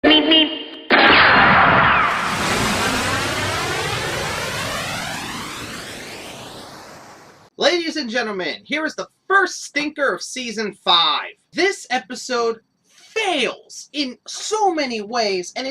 Ladies and gentlemen, here is the first stinker of Season 5. This episode fails in so many ways, and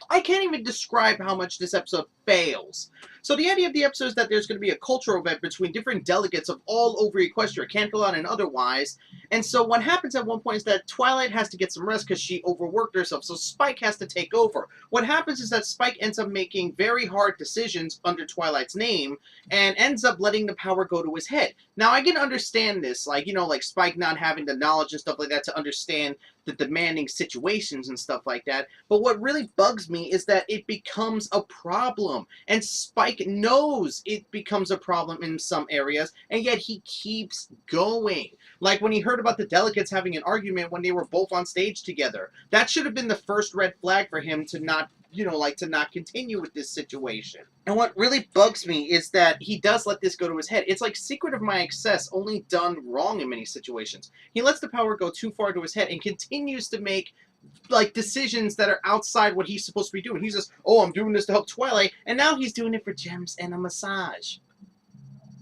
I can't even describe how much this episode fails. So the idea of the episode is that there's going to be a cultural event between different delegates of all over Equestria, Cantalon and otherwise. And so what happens at one point is that Twilight has to get some rest because she overworked herself, so Spike has to take over. What happens is that Spike ends up making very hard decisions under Twilight's name and ends up letting the power go to his head. Now, I can understand this, like Spike not having the knowledge and stuff like that to understand the demanding situations and stuff like that. But what really bugs me is that it becomes a problem. And Spike knows it becomes a problem in some areas, and yet he keeps going. Like when he heard about the delegates having an argument when they were both on stage together. That should have been the first red flag for him to not, to not continue with this situation. And what really bugs me is that he does let this go to his head. It's like Secret of My Excess, only done wrong in many situations. He lets the power go too far to his head and continues to make decisions that are outside what he's supposed to be doing. He says, oh, I'm doing this to help Twilight, and now he's doing it for gems and a massage.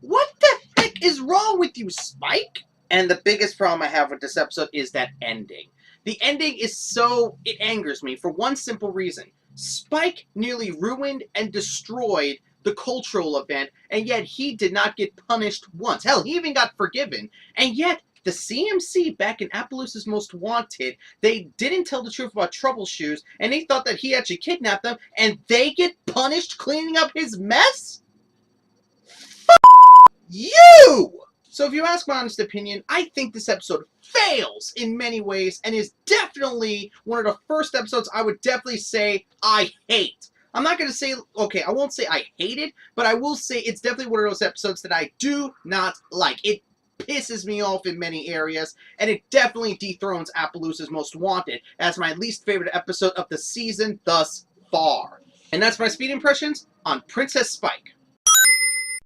What the heck is wrong with you, Spike? And the biggest problem I have with this episode is that ending. The ending is it angers me for one simple reason. Spike nearly ruined and destroyed the cultural event, and yet he did not get punished once. Hell, he even got forgiven, and yet the CMC back in Appaloos's Most Wanted, they didn't tell the truth about Troubleshoes, and they thought that he actually kidnapped them, and they get punished cleaning up his mess? F*** you! So if you ask my honest opinion, I think this episode fails in many ways, and is definitely one of the first episodes I would definitely say I hate. I'm not going to say, okay, I won't say I hate it, but I will say it's definitely one of those episodes that I do not like. It pisses me off in many areas, and it definitely dethrones Appaloos's Most Wanted as my least favorite episode of the season thus far. And that's my speed impressions on Princess Spike.